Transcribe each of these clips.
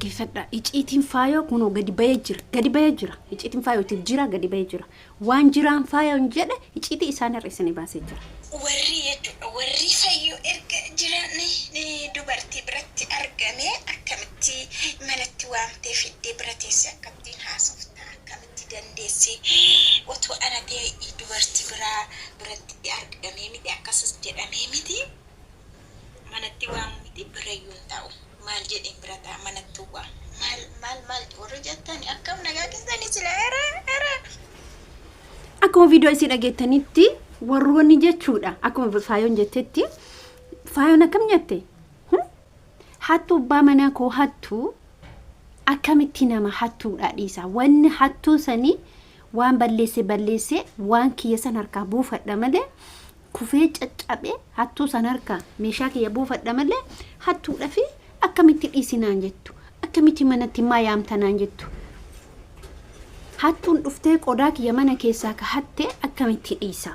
dhaggeeffadha. Iciitiin faayoo kunoo gadi bahee jira. Iciitiin faayootiin jira gadi bahee jira. Waan jiraan faayoon jedhe iciitii isaan hir'isanii baasee jira. Warri fayyoo erga jiranii dubartii biratti argame akkamitti manatti waamtee fiddee bira teessee akkamittiin haasoftaa akkamitti dandeessee otoo anatee dubartii biratti argamee miti akkasas jedhamee miti manatti waamu miti birayyuu hin ta'u. Maal jedhee bira ta'a manatti waa maal warra jettanii akkam nagaa keessanii sila era akkuma viidiyoo isin dhageettanitti warroonni jechuudha akkuma faayoon jettetti faayoon akkam jette hattuu abbaa manaa koo hattuu akkamitti nama hattuudha dhiisa wanni hattuu sanii waan balleesse waan kiyya san harkaa buufadha malee kufee caccabee hattuu san harkaa meeshaa kiyya buufadha malee hattuudha fi akkamitti dhiisinaan jettu akkamitti manatti maayaamtanaan jettu hattuun dhuftee qodaa kiyya mana keessaa ka hatte akkamitti dhiisa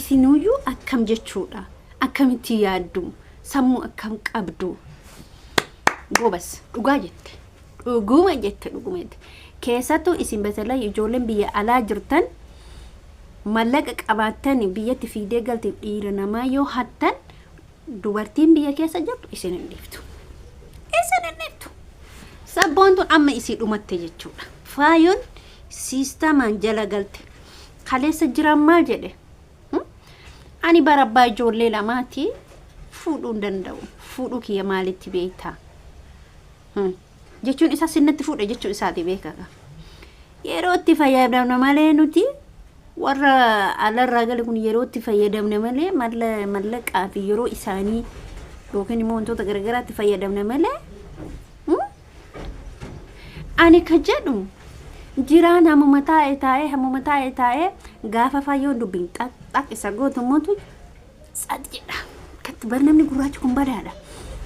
isinuyyuu akkam jechuudha akkamitti yaaddu sammuu akkam qabdu gobas dhugaa jette dhuguma jette keessattuu isin basalaa ijoolleen biyya alaa jirtan mallaqa qabaatan biyyatti fiidee galteef dhiira namaa yoo hattan dubartiin biyya keessa jirtu isin hin dhiiftu. Sabontu amma isi dhumatte jechuudha. Faayoon siistamaan jala galte. Kaleessa jiran maal jedhe? Ani barabbaa ijoollee lamaati fuudhuu danda'u. Fuudhuu kiyya maalitti beektaa? Jechuun isaa sinnatti fuudhe jechuun isaati beekaka. Yeroo itti fayyadamna malee nuti warra alarraa gale kun yeroo itti fayyadamna malee mallaqaa fi yeroo isaanii yookiin immoo wantoota garagaraatti fayyadamna malee ani ka jedhu jiraan hamuma taa'ee gaafa fayyoo dubbiin xaq isa gootummotu sad jedha katti bar namni gurraacha kun badaadha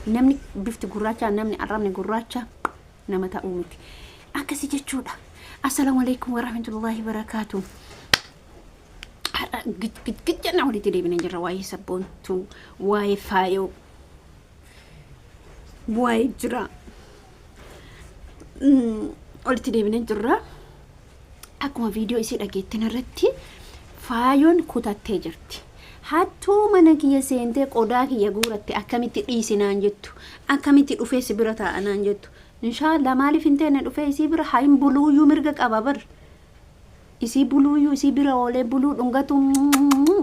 namni bifti gurraacha namni arrabni gurraacha nama ta'uu miti akkasi jechuudha. Assalamu alaikum warahmatullahi wabarakatuh. Gijjana walitti deebinee jirra waa'ee sabontuu waa'ee faayoo waa'ee jiraa walitti deebinee jirra. Akkuma viidiyoo isii dhageettan irratti faayoon kutattee jirti. Hattuu mana kiyya seentee qodaa kiyya guuratte akkamitti dhiisinaan jettu akkamitti dhufee si bira taa'anaan jettu inshallah maaliif hin teene dhufee isii bira hayin buluuyyuu mirga qaba bar isii buluuyyuu isii bira oolee buluu dhungatu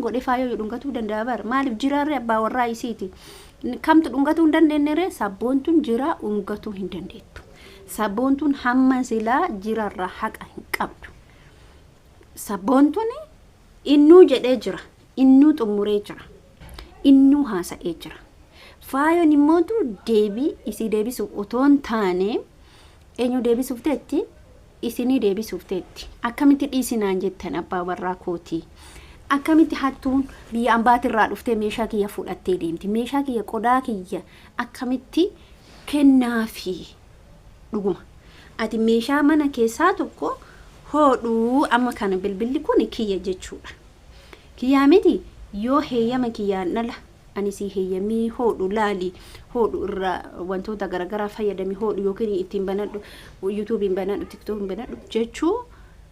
godhe faayoo dhungatu danda'a bar maaliif jiraarre abbaa warraa isiiti kamtu dhungatu hin dandeenyere sabontuun jiraa dhungatu hin dandeettu sabontuun hamma silaa jiraarraa haqa hin qabdu sabontuun innuu jedhee jira innuu xumuree jira innuu haasa'ee jira faayoon immootu deebii isii deebisuuf otoon taane eenyu deebisuuf teetti isinii deebisuuf teetti akkamitti dhiisinaan jettan abbaa warraa kootii akkamitti hattuun biyya ambaatirraa dhuftee meeshaa kiyya fudhattee deemti meeshaa kiyya qodaa kiyya akkamitti kennaafi dhuguma ati meeshaa mana keessaa tokko hodhuu amma kana bilbilli kun kiyya jechuudha kiyyaa miti yoo heeyyama kiyyaan dhala ani si heeyyamii hodhu laali hodhu irraa wantoota garagaraa fayyadamii hodhu yookiin ittiin banadhu yuutuubiin banadhu tiktookiin banadhu jechuu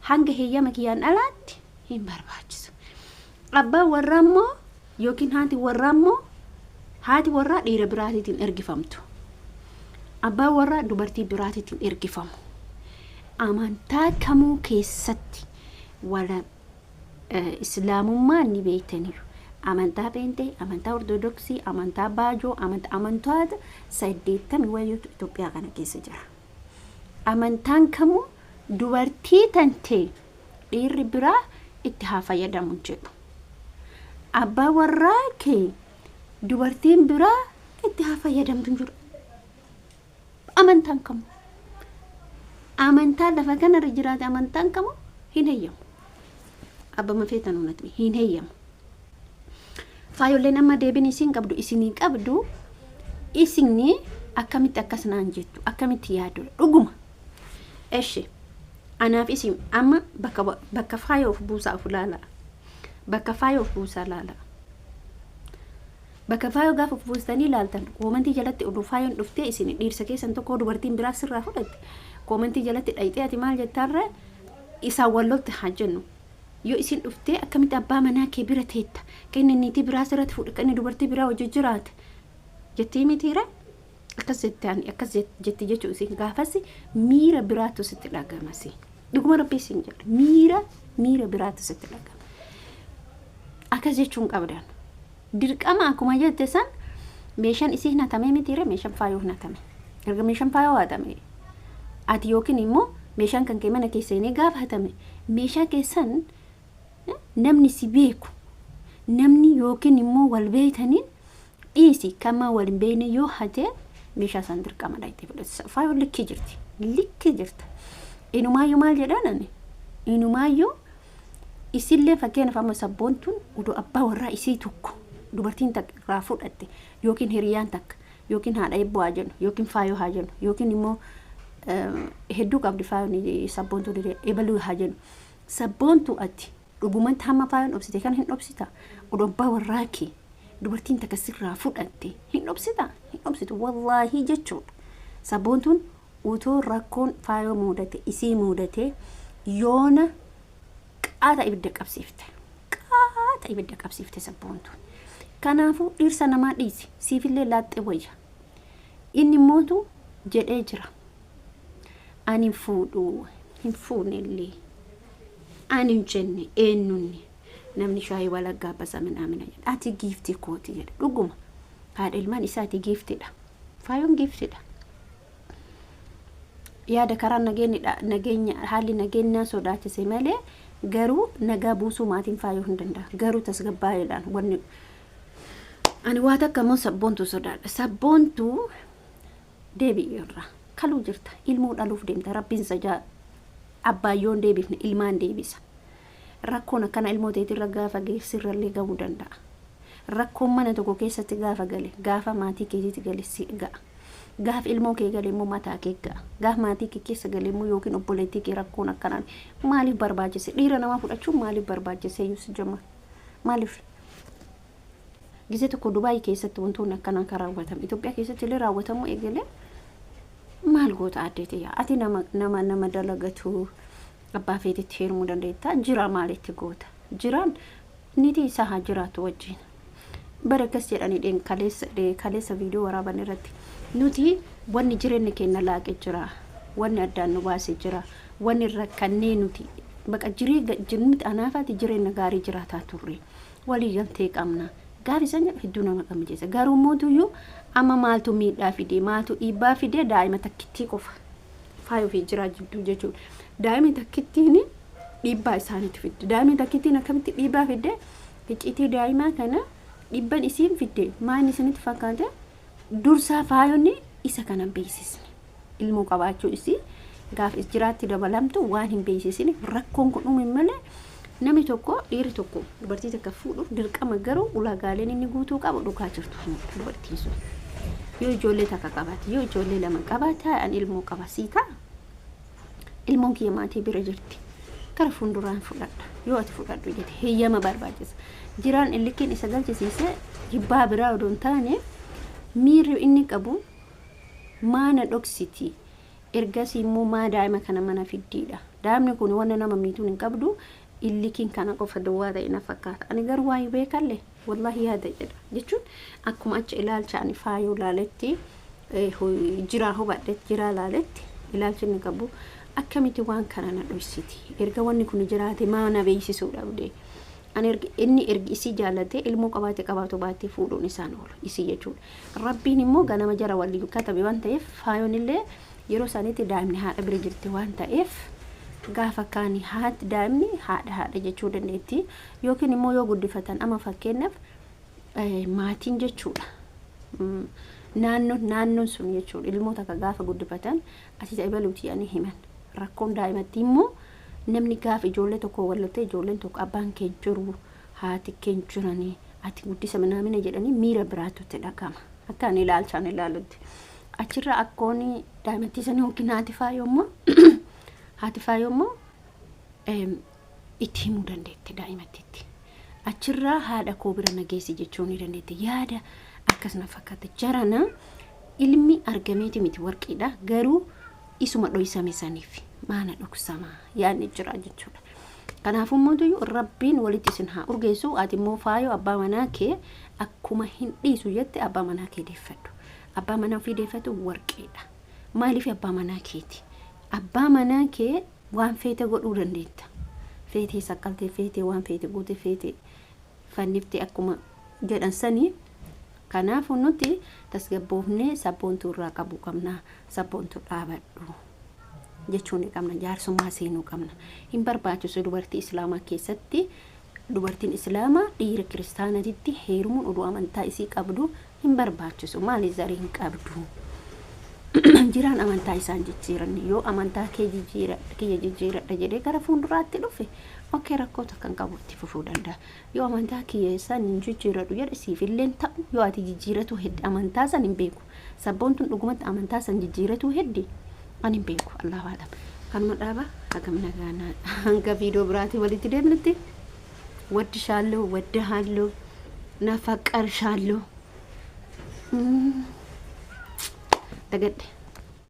hanga heeyyama kiyyaan dhalaatti hin barbaachisu. Abbaa warraa immoo yookiin haati warraa dhiira biraatiitiin ergifamtu. Abbaa warraa dubartii biraatiitiin ergifamu. Amantaa kamuu keessatti wala islaamummaa ni beektaniiru. Amantaa beentee, amantaa ortodoksii, amantaa baajoo, amantoota 80 wayyootu Itoophiyaa kana keessa jira. Amantaan kamuu dubartii tantee dhiirri biraa itti haa fayyadamu jedhu. Abbaa warraa kee dubartiin biraa itti haa fayyadamtu jiru. Amantaan kamuu. Amantaa lafa kanarra jiraate amantaan kamuu hin heeyyamu. Abba mafeetan uummatni hin heeyyamu. Faayolleen amma deebin isin qabdu isinii qabdu isinni akkamitti akkasanaan jettu akkamitti yaadu dhuguma eshi anaaf isin amma bakka faayoof buusaa laala bakka faayoof buusaa laala bakka faayoo gaafa fuustanii ilaaltan koomentii jalatti oduu faayoon dhuftee isin dhiirsa keessan tokko dubartiin biraa sirraa fudhatte koomentii jalatti dhayxee ati maal jettaarra isaan wallolti haa jennu yoo isin dhuftee akkamitti abbaa manaa kee bira teetta kenni niitii biraa sirratti fudhe kenni dubartii biraa hojii jiraate jettii mitiira akkas jetti jechuu isin gaafas miira biraatu sitti dhagahamasi dhuguma rabbii isin jedha miira biraatu sitti dhagahama akkas jechuun qabdan dirqama akkuma jette san meeshaan isii hinatame mitiira meeshaan faayoo hinatame erga meeshaan faayoo hatame ati yookiin immoo meeshaan kan kee mana keessa inni gaafa hatame meeshaa keessan namni si beeku namni yookiin immoo wal beeytaniin dhiisi kama wal beeyne yoo hate meeshaa san dirqama dhaytee fudhate faayoo likki jirta inumaayyuu maal jedhanani inumaayyuu isillee fakkeenyaaf amma sabboontuun oduu abbaa warraa isii tokko dubartiin takka fudhatte yookiin hiriyaan takka yookiin haadha eebboo haa jennu yookiin faayoo haa jennu yookiin immoo hedduu qabdi faayoon sabboontuu eebaluu haa jennu sabboontuu ati dhugumatti hamma faayoon dhobsite kan hin dhobsita oduu abbaa warraa kee dubartiin takka sirraa fudhatte hin dhobsitu wallaahi jechuudha sabboontuun utoo rakkoon faayoo muudate isii muudate yoona qaata ibidda qabsiifte sabboontuun kanaafuu dhiirsa namaa dhiisi siifillee laaxxee wayya inni mootu jedhee jira ani hin fuunellee ani hin jenne eenyunni namni shaayii walaggaa basa minaamina jedha ati giiftii kooti jedha dhuguma haadha ilmaan isaati giiftiidha faayoon giiftiidha yaada karaa nageenya haalli nageenyaa sodaachise malee garuu nagaa buusuu maatiin faayoo hin danda'a garuu tasgabbaa'eedhaan wanni ani waa takka immoo sabboontuu sodaadha sabboontuu deebi'eerra kaluu jirta ilmoo dhaluuf deemta rabbiin sajaa abbaayyoon deebifne ilmaan deebisa rakkoon akkana ilmoo teetirra gaafa geessirrallee gahuu danda'a rakkoon mana tokko keessatti gaafa gale gaafa maatii keetiitti gale si ga'a gaaf ilmoo kee gale immoo mataa kee ga'a gaaf maatii kee keessa gale immoo yookiin obboleettii kee rakkoon akkanaan maaliif barbaachise dhiira namaa fudhachuun maaliif barbaachise yuusi jama maaliif gisee tokko Dubaay keessatti wantoonni akkanaan kan raawwatamu Itoophiyaa keessatti illee raawwatamu eegalee maal goota addeeti yaa ati nama dalagatu abbaa feetitti heerumuu dandeetta jira maalitti goota jiraan niti isaa haa jiraatu wajjin barakas jedhanii kaleessa viidiyoo waraaban irratti nuti wanni jireenya keenya laaqee jira wanni addaan nu baasee jira wanni rakkannee nuti baqa jireenya anaafaati jireenya gaarii jiraataa turre walii galtee qabna gaafi san hedduu nama gammachiisa garuu mootuyyuu amma maaltu miidhaa fide maaltu dhiibbaa fide daa'ima takkittii qofa faayoo fi jiraa jidduu jechuudha daa'ima takkittiin dhiibbaa isaaniitti fidde daa'ima takkittiin akkamitti dhiibbaa fidde icciitii daa'imaa kana dhibban isiin fidde maan isinitti fakkaate dursaa faayonni isa kana beeksisne ilmoo qabaachuu isii gaaf jiraatti dabalamtu waan hin beeksisine rakkoon kun uume malee namni tokko dhiirri tokko dubartii takka fuudhuuf dirqama garuu ulaagaaleen inni guutuu qabu dhugaa jirtu dubartiin sun yoo ijoollee takka qabaate yoo ijoollee lama qabaate an ilmoo qabasiita ilmoon kiyya maatii bira jirti kara fuulduraan fudhadha yoo ati fudhadhu jette heeyyama barbaachisa jiraan illikiin isa galchisiise jibbaa biraa odoon taane miirri inni qabu maana dhoksiti ergasii immoo maa daa'ima kana mana fiddiidha daa'imni kun wanna nama miituun hin qabdu illikiin kana qofa duwwaa ta'e na fakkaata ani garuu waa'ee beekalle wallahi yaada jedha jechuun akkuma achi ilaalcha ani faayoo laaletti jiraa hubadhetti jiraa laaletti ilaalchi inni qabu akkamitti waan kana na dhoksiti erga wanni kun jiraate maa na beeksisuu dhabde ani inni ergi isii jaalate ilmoo qabaatu baatee fuudhuun isaan oolu isii jechuudha rabbiin immoo ganama jara waliin katabe waan ta'eef faayoon illee yeroo isaaniitti daa'imni haadha bira jirti waan ta'eef gaafa kaani haati daa'imni haadha jechuu dandeetti yookiin immoo yoo guddifatan ama fakkeenyaaf maatiin jechuudha naannoon sun jechuudha ilmoota akka gaafa guddifatan ati ta'ibaluuti ani himan rakkoon daa'imatti immoo namni gaafa ijoollee tokko wallottee ijoolleen tokko abbaan keen jiru haati keen jiranii ati guddisa manaamina jedhanii miira biraatutti dhagama akka ani ilaalchaan ilaalutti achirra akkooni daa'imatti sanii yookiin haati faayoo immoo itti himuu dandeetti daa'imattitti achirraa haadha koo bira nageessi jechuun ni dandeetti. Yaada akkasuma fakkaata jarana ilmi argameeti miti warqiidha garuu isuma dhoysame saniif maana dhuksama yaadni jira jechuudha. Kanaafuu mootu rabbiin walitti isin haa urgeessu. Ati immoo faayoo abbaa manaa kee akkuma hin dhiisu jette abbaa manaa kee deeffadhu. Abbaa manaa ofii deeffatu warqiidha. Maaliif abbaa manaa keeti? Abbaa manaa kee waan feete godhuu dandeetta. Feetee saqqaltee feetee waan feete goote feetee fanniftee akkuma jedhan sanii. Kanaafuu nuti tasgabboofnee sabontu irraa qabu qabna. Sabontu dhaabadhu jechuun qabna. Jaarsummaa seenuu qabna. Hin barbaachisu dubartii islaamaa keessatti dubartiin islaamaa dhiira kiristaanatitti heerumuun oduu amantaa isii qabdu hin barbaachisu. Maali zarii hin qabdu. Jiraan amantaa isaan jijjiiran yoo amantaa kee jijjiiradha jedhee gara fuulduraatti dhufe okkee rakkoota kan qabutti fufuu danda'a. Yoo amantaa kiyya isaan hin jijjiiradhu jedhe siif illee ta'u yoo ati jijjiiratu hedde amantaa san hin beeku. Sabboontuun dhugumatti amantaa san jijjiiratu hedde ani hin beeku. Allahu a'lam. Kanuma dhaaba hagam nagaanaa hanga viidiyoo biraatii walitti deemnutti waddishaallee waddahaallee nafaqarshaallee dagadhe.